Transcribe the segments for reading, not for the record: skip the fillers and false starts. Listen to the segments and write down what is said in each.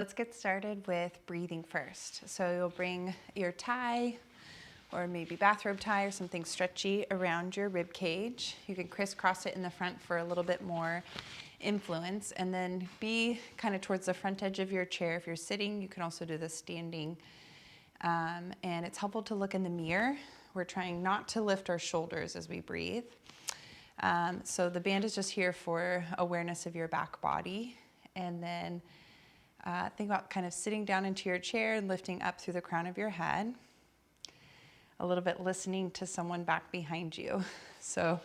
Let's get started with breathing first. So you'll bring your tie or maybe bathrobe tie or something stretchy around your rib cage. You can crisscross it in the front for a little bit more influence, and then be kind of towards the front edge of your chair. If you're sitting, you can also do this standing. And it's helpful to look in the mirror. We're trying not to lift our shoulders as we breathe. So the band is just here for awareness of your back body. And then think about kind of sitting down into your chair and lifting up through the crown of your head. A little bit listening to someone back behind you. So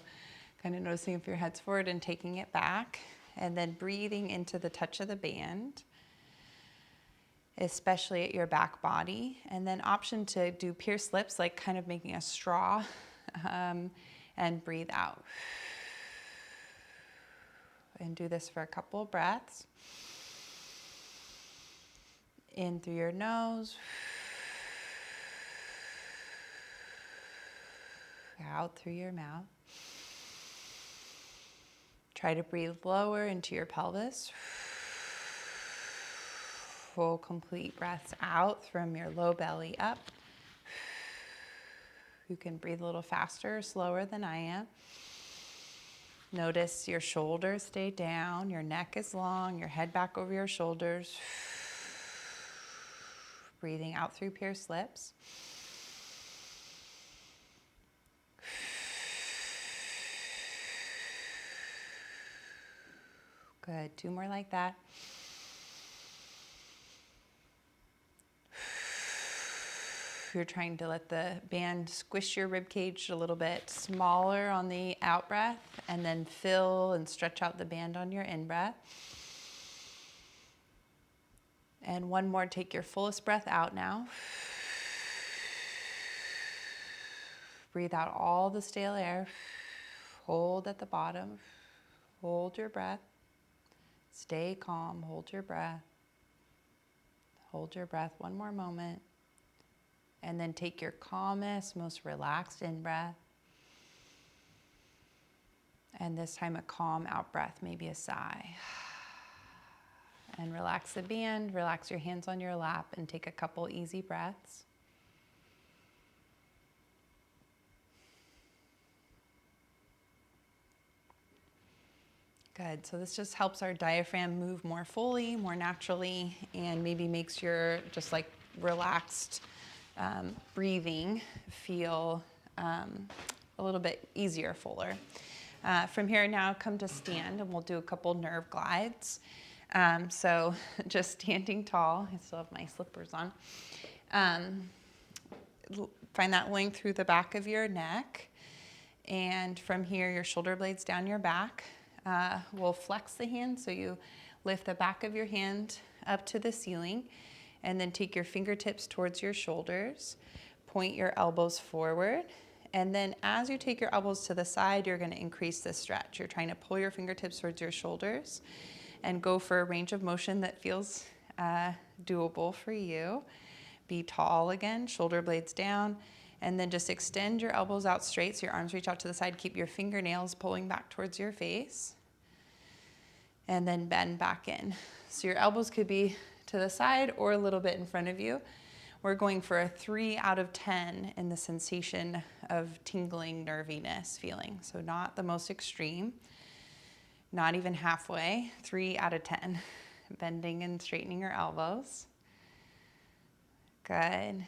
kind of noticing if your head's forward and taking it back. And then breathing into the touch of the band, especially at your back body. And then option to do pierced lips, like kind of making a straw, and breathe out. And do this for a couple of breaths. In through your nose, out through your mouth. Try to breathe lower into your pelvis. Full, complete breaths out from your low belly up. You can breathe a little faster or slower than I am. Notice your shoulders stay down, your neck is long, your head back over your shoulders. Breathing out through pierced lips. Good, 2 more like that. You're trying to let the band squish your rib cage a little bit smaller on the out breath, and then fill and stretch out the band on your in breath. And 1 more, take your fullest breath out now. Breathe out all the stale air. Hold at the bottom. Hold your breath. Stay calm, hold your breath. Hold your breath 1 more moment. And then take your calmest, most relaxed in-breath. And this time a calm out-breath, maybe a sigh. And relax the band, relax your hands on your lap, and take a couple easy breaths. Good, so this just helps our diaphragm move more fully, more naturally, and maybe makes your just like relaxed breathing feel a little bit easier, fuller. From here now, come to stand, and we'll do a couple nerve glides. So just standing tall, I still have my slippers on. Find that length through the back of your neck. And from here, your shoulder blades down your back. We'll flex the hand, so you lift the back of your hand up to the ceiling, and then take your fingertips towards your shoulders. Point your elbows forward. And then as you take your elbows to the side, you're going to increase the stretch. You're trying to pull your fingertips towards your shoulders and go for a range of motion that feels doable for you. Be tall again, shoulder blades down, and then just extend your elbows out straight so your arms reach out to the side. Keep your fingernails pulling back towards your face. And then bend back in. So your elbows could be to the side or a little bit in front of you. We're going for a 3 out of 10 in the sensation of tingling nerviness feeling. So not the most extreme, not even halfway, 3 out of 10. Bending and straightening your elbows. Good.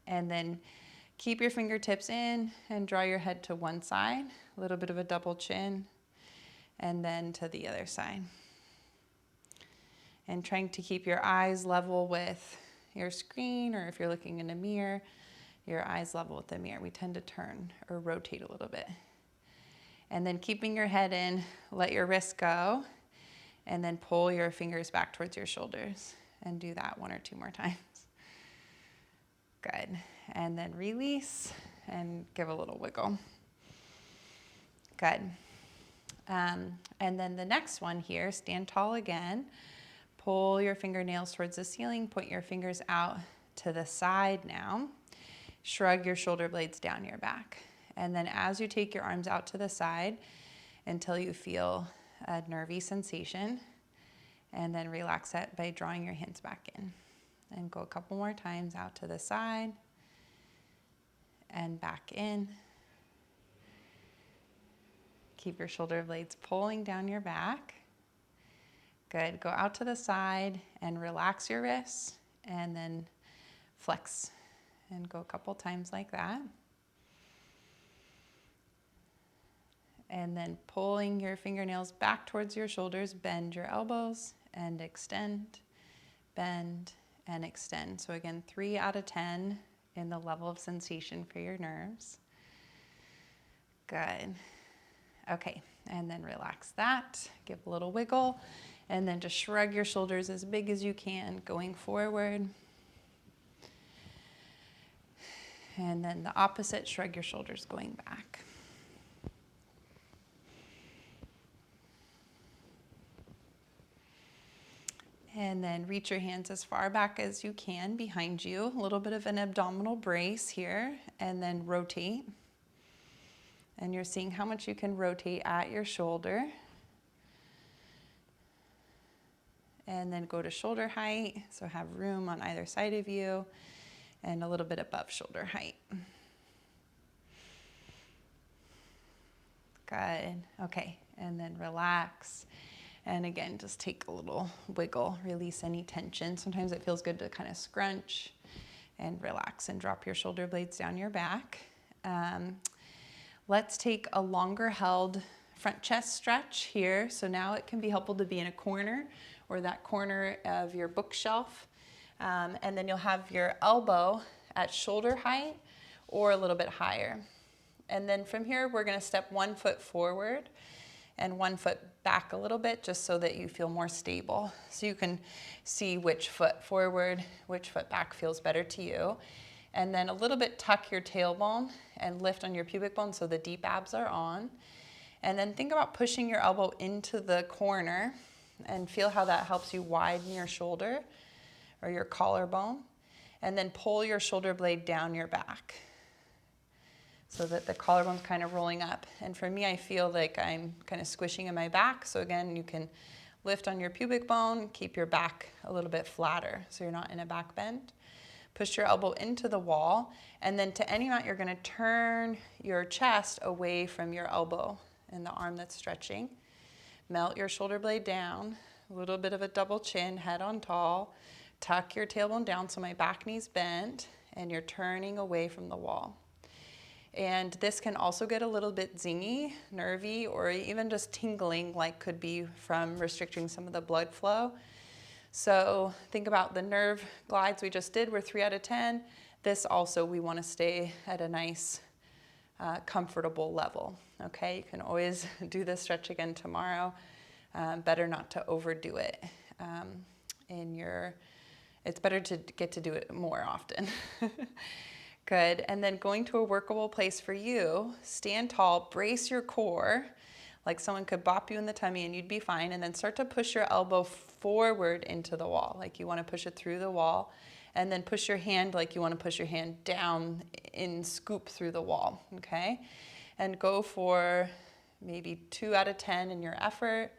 And then keep your fingertips in and draw your head to one side, a little bit of a double chin, and then to the other side. And trying to keep your eyes level with your screen, or if you're looking in a mirror, your eyes level with the mirror. We tend to turn or rotate a little bit. And then keeping your head in, let your wrists go, and then pull your fingers back towards your shoulders. And do that 1 or 2 more times. Good. And then release and give a little wiggle. Good. And then the next one here, stand tall again. Pull your fingernails towards the ceiling. Point your fingers out to the side now. Shrug your shoulder blades down your back. And then as you take your arms out to the side until you feel a nervy sensation, And then relax that by drawing your hands back in. And go a couple more times out to the side and back in. Keep your shoulder blades pulling down your back. Good. Go out to the side and relax your wrists and then flex. And go a couple times like that. And then pulling your fingernails back towards your shoulders, bend your elbows and extend, bend and extend. So again, 3 out of 10 in the level of sensation for your nerves. Good. Okay, and then relax that, give a little wiggle, and then just shrug your shoulders as big as you can going forward. And then the opposite, shrug your shoulders going back. And then reach your hands as far back as you can behind you. A little bit of an abdominal brace here, and then rotate. And you're seeing how much you can rotate at your shoulder. And then go to shoulder height, so have room on either side of you, and a little bit above shoulder height. Good. Okay, and then relax. And again, just take a little wiggle, release any tension. Sometimes it feels good to kind of scrunch and relax and drop your shoulder blades down your back. Let's take a longer held front chest stretch here. So now it can be helpful to be in a corner or that corner of your bookshelf. And then you'll have your elbow at shoulder height or a little bit higher. And then from here, we're gonna step 1 foot forward and 1 foot back a little bit, just so that you feel more stable. So you can see which foot forward, which foot back feels better to you. And then a little bit tuck your tailbone and lift on your pubic bone so the deep abs are on. And then think about pushing your elbow into the corner and feel how that helps you widen your shoulder or your collarbone. And then pull your shoulder blade down your back so that the collarbone's kind of rolling up. And for me, I feel like I'm kind of squishing in my back. So again, you can lift on your pubic bone, keep your back a little bit flatter so you're not in a back bend. Push your elbow into the wall, and then to any amount, you're gonna turn your chest away from your elbow and the arm that's stretching. Melt your shoulder blade down, a little bit of a double chin, head on tall. Tuck your tailbone down so my back knee's bent, and you're turning away from the wall. And this can also get a little bit zingy, nervy, or even just tingling, like could be from restricting some of the blood flow. So think about the nerve glides we just did were 3 out of 10. This also, we want to stay at a nice, comfortable level. Okay, you can always do this stretch again tomorrow. Better not to overdo it. It's better to get to do it more often. Good, and then going to a workable place for you, stand tall, brace your core, like someone could bop you in the tummy and you'd be fine, and then start to push your elbow forward into the wall, like you want to push it through the wall, and then push your hand like you want to push your hand down and scoop through the wall, okay? And go for maybe 2 out of 10 in your effort,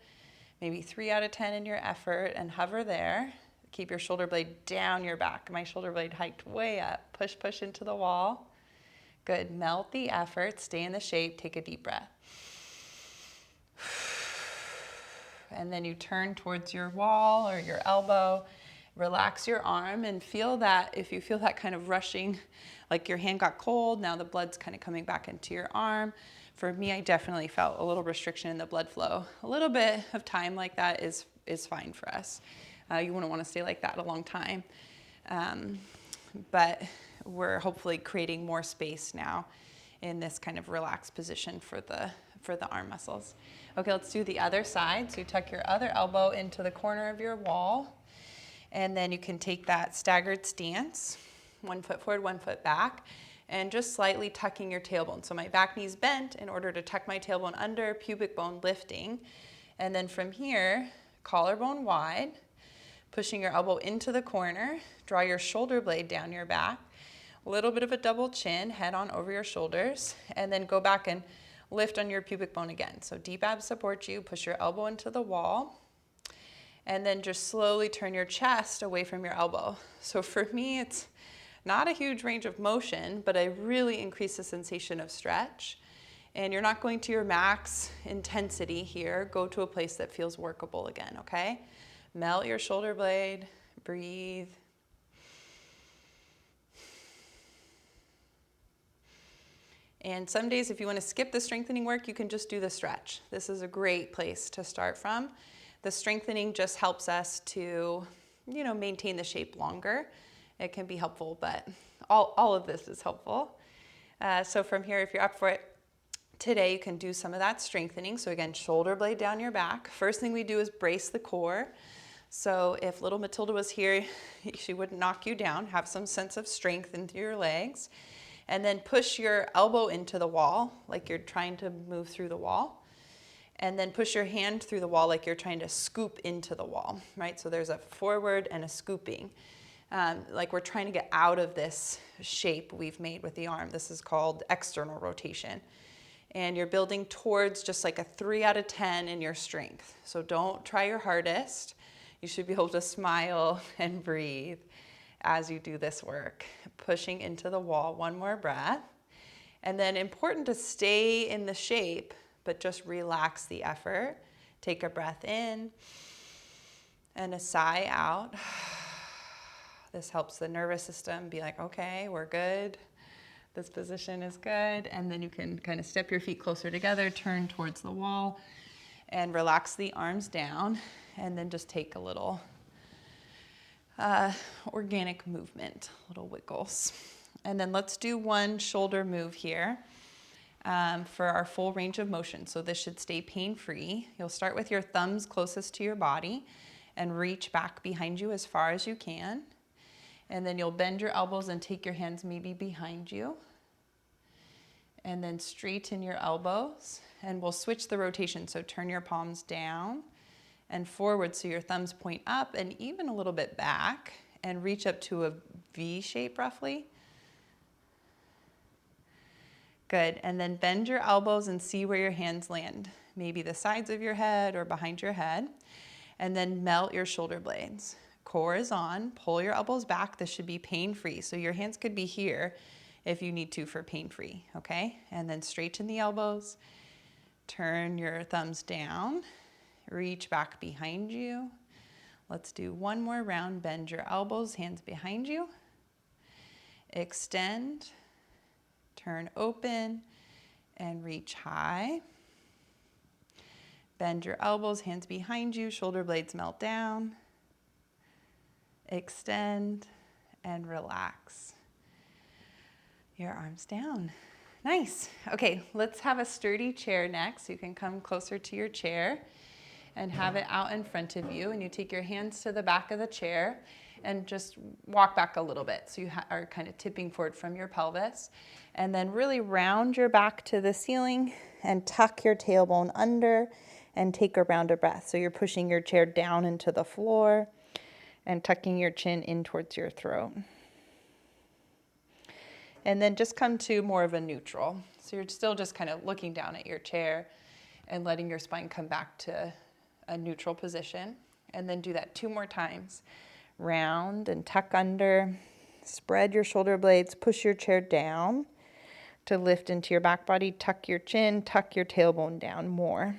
maybe 3 out of 10 in your effort, and hover there. Keep your shoulder blade down your back. My shoulder blade hiked way up. Push, push into the wall. Good. Melt the effort. Stay in the shape. Take a deep breath. And then you turn towards your wall or your elbow. Relax your arm and feel that, if you feel that kind of rushing, like your hand got cold, now the blood's kind of coming back into your arm. For me, I definitely felt a little restriction in the blood flow. A little bit of time like that is fine for us. You wouldn't want to stay like that a long time. But we're hopefully creating more space now in this kind of relaxed position for the arm muscles. Okay, let's do the other side. So you tuck your other elbow into the corner of your wall, and then you can take that staggered stance, 1 foot forward, 1 foot back, and just slightly tucking your tailbone. So my back knee's bent in order to tuck my tailbone under, pubic bone lifting. And then from here, collarbone wide, pushing your elbow into the corner, draw your shoulder blade down your back, a little bit of a double chin, head on over your shoulders, and then go back and lift on your pubic bone again. So deep abs support you, push your elbow into the wall, And then just slowly turn your chest away from your elbow. So for me, it's not a huge range of motion, but I really increase the sensation of stretch. And you're not going to your max intensity here. Go to a place that feels workable again, okay? Melt your shoulder blade, breathe. And some days, if you want to skip the strengthening work, you can just do the stretch. This is a great place to start from. The strengthening just helps us to, maintain the shape longer. It can be helpful, but all of this is helpful. So from here, if you're up for it today, you can do some of that strengthening. So again, shoulder blade down your back. First thing we do is brace the core. So if little Matilda was here, she wouldn't knock you down. Have some sense of strength into your legs. And then push your elbow into the wall like you're trying to move through the wall. And then push your hand through the wall like you're trying to scoop into the wall, right? So there's a forward and a scooping. Like we're trying to get out of this shape we've made with the arm. This is called external rotation. And you're building towards just like a 3 out of 10 in your strength. So don't try your hardest. You should be able to smile and breathe as you do this work. Pushing into the wall, one more breath. And then important to stay in the shape, but just relax the effort. Take a breath in and a sigh out. This helps the nervous system be like, okay, we're good. This position is good. And then you can kind of step your feet closer together, turn towards the wall, and relax the arms down. And then just take a little organic movement, little wiggles. And then let's do one shoulder move here for our full range of motion. So this should stay pain-free. You'll start with your thumbs closest to your body and reach back behind you as far as you can. And then you'll bend your elbows and take your hands maybe behind you. And then straighten your elbows. And we'll switch the rotation. So turn your palms down and forward so your thumbs point up and even a little bit back, and reach up to a V shape roughly. Good, and then bend your elbows and see where your hands land. Maybe the sides of your head or behind your head. And then melt your shoulder blades. Core is on, pull your elbows back. This should be pain-free. So your hands could be here if you need to for pain-free, okay? And then straighten the elbows, turn your thumbs down, reach back behind you. Let's do one more round. Bend your elbows, hands behind you. Extend, turn open, and reach high. Bend your elbows, hands behind you, shoulder blades melt down. Extend and relax. Your arms down. Nice. Okay, let's have a sturdy chair next. You can come closer to your chair and have it out in front of you. And you take your hands to the back of the chair and just walk back a little bit. So you are kind of tipping forward from your pelvis. And then really round your back to the ceiling and tuck your tailbone under and take a round of breath. So you're pushing your chair down into the floor and tucking your chin in towards your throat. And then just come to more of a neutral. So you're still just kind of looking down at your chair and letting your spine come back to a neutral position. And then do that 2 more times. Round and tuck under. Spread your shoulder blades. Push your chair down to lift into your back body. Tuck your chin. Tuck your tailbone down more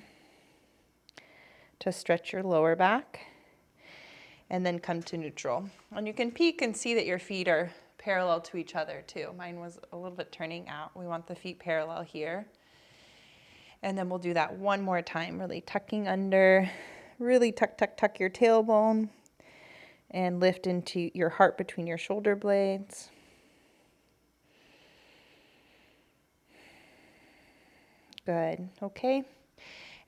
to stretch your lower back. And then come to neutral. And you can peek and see that your feet are parallel to each other too. Mine was a little bit turning out. We want the feet parallel here. And then we'll do that one more time, really tucking under, really tuck, tuck, tuck your tailbone and lift into your heart between your shoulder blades. Good, okay.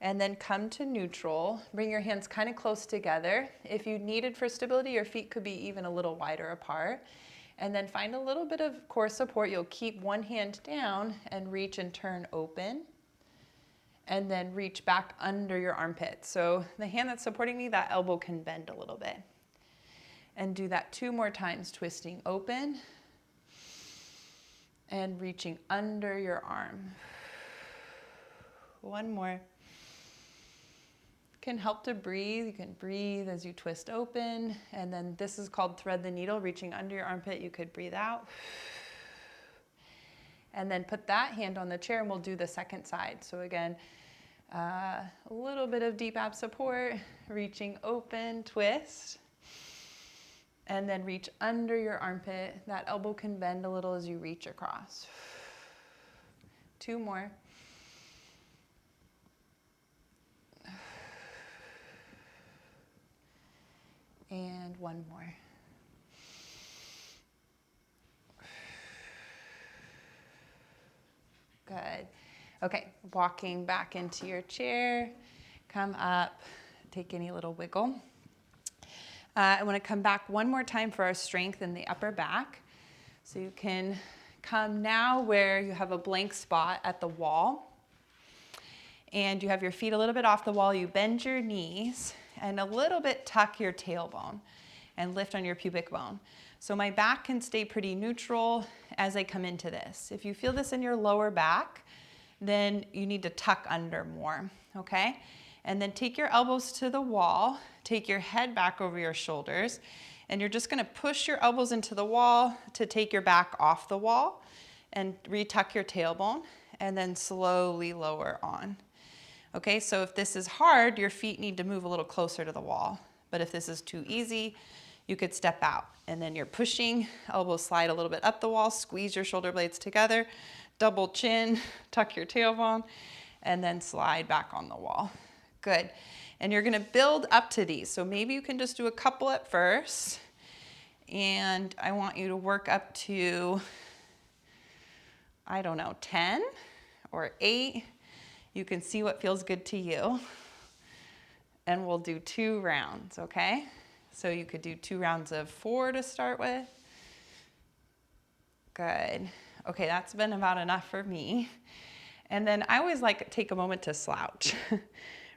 And then come to neutral. Bring your hands kind of close together. If you needed for stability, your feet could be even a little wider apart. And then find a little bit of core support. You'll keep one hand down and reach and turn open. And then reach back under your armpit. So the hand that's supporting me, that elbow can bend a little bit. And do that 2 more times, twisting open and reaching under your arm. One more. can help to breathe. You can breathe as you twist open. And then this is called thread the needle, reaching under your armpit. You could breathe out. And then put that hand on the chair and we'll do the second side. So again, a little bit of deep ab support, reaching open, twist. And then reach under your armpit. That elbow can bend a little as you reach across. 2 more. And 1 more. Good. Okay, walking back into your chair. Come up, take any little wiggle. I want to come back one more time for our strength in the upper back. So you can come now where you have a blank spot at the wall. And you have your feet a little bit off the wall. You bend your knees and a little bit tuck your tailbone and lift on your pubic bone. So my back can stay pretty neutral as I come into this. If you feel this in your lower back, then you need to tuck under more, okay? And then take your elbows to the wall, take your head back over your shoulders, and you're just gonna push your elbows into the wall to take your back off the wall and retuck your tailbone, and then slowly lower on. Okay, so if this is hard, your feet need to move a little closer to the wall. But if this is too easy, you could step out. And then you're pushing, elbows slide a little bit up the wall, squeeze your shoulder blades together, double chin, tuck your tailbone, and then slide back on the wall. Good. And you're gonna build up to these. So maybe you can just do a couple at first. And I want you to work up to, I don't know, 10 or 8. You can see what feels good to you. And we'll do 2 rounds, okay? So you could do 2 rounds of 4 to start with. Good. Okay, that's been about enough for me. And then I always like to take a moment to slouch.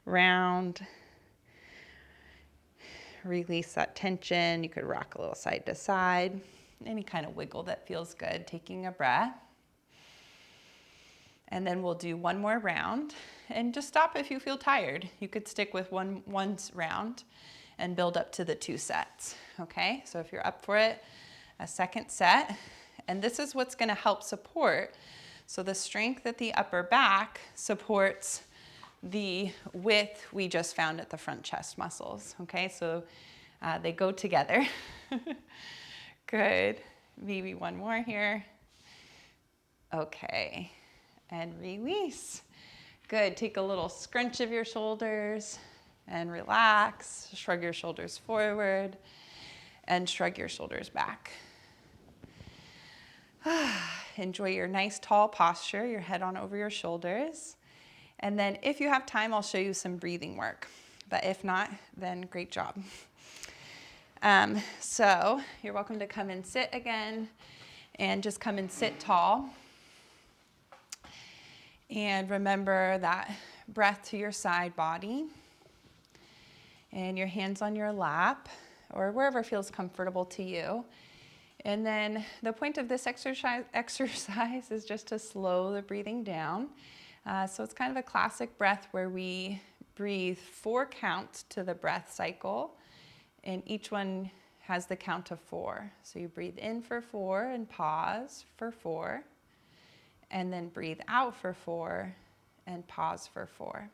Round. Release that tension. You could rock a little side to side. Any kind of wiggle that feels good. Taking a breath. And then we'll do 1 more round. And just stop if you feel tired. You could stick with one round and build up to the 2 sets. Okay, so if you're up for it, a second set. And this is what's gonna help support. So the strength at the upper back supports the width we just found at the front chest muscles. Okay, so they go together. Good. Maybe 1 more here. Okay, and release. Good. Take a little scrunch of your shoulders and relax. Shrug your shoulders forward and shrug your shoulders back. Enjoy your nice tall posture, your head on over your shoulders. And then if you have time, I'll show you some breathing work. But if not, then great job. So you're welcome to come and sit again and just come and sit tall. And remember that breath to your side body and your hands on your lap or wherever feels comfortable to you. And then the point of this exercise is just to slow the breathing down. So it's kind of a classic breath where we breathe 4 counts to the breath cycle, and each one has the count of 4. So you breathe in for 4 and pause for 4, and then breathe out for 4 and pause for 4.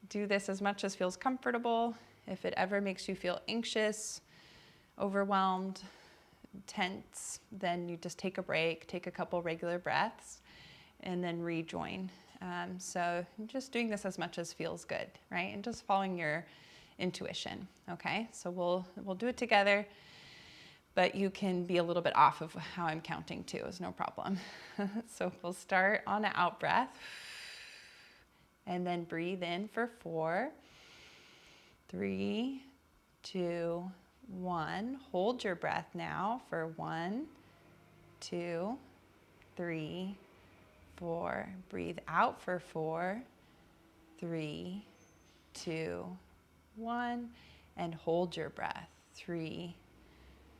Do this as much as feels comfortable. If it ever makes you feel anxious, overwhelmed, tense, then you just take a break, take a couple regular breaths, and then rejoin. So just doing this as much as feels good, right? And just following your intuition, okay? So we'll do it together, but you can be a little bit off of how I'm counting too, is no problem. So we'll start on an out breath, and then breathe in for 4, 3, 2, 1. Hold your breath now for 1, 2, 3, 4. Breathe out for 4, 3, 2, 1. And hold your breath. 3,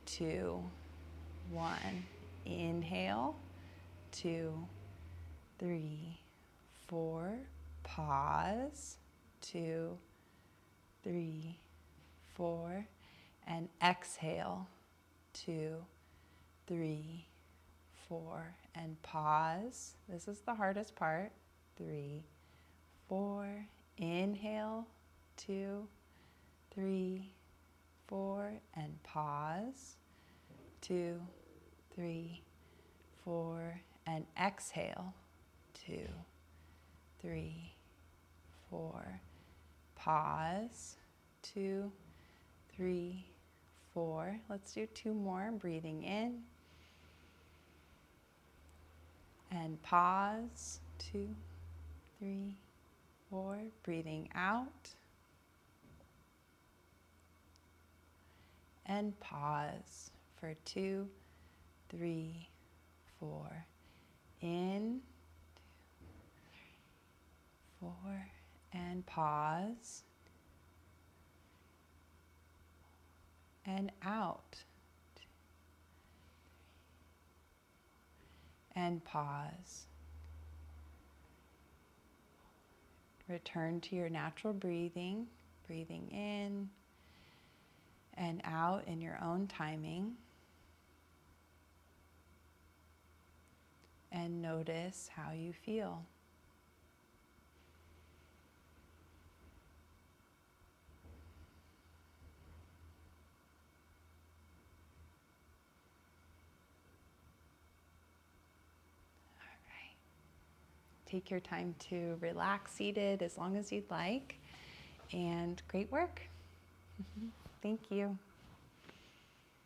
2, 1. Inhale. 2, 3, 4. Pause. 2, 3, 4, and exhale, 2, 3, 4, and pause. This is the hardest part. 3, 4, inhale, 2, 3, 4, and pause. 2, 3, 4, and exhale. 2, 3, 4. Pause. 2, 3, 4. Let's do 2 more. Breathing in. And pause. 2, 3, 4. Breathing out. And pause for 2, 3, 4. In. 4, and pause, and out, and pause. Return to your natural breathing, breathing in and out in your own timing, and notice how you feel. Take your time to relax seated as long as you'd like, and great work. Thank you.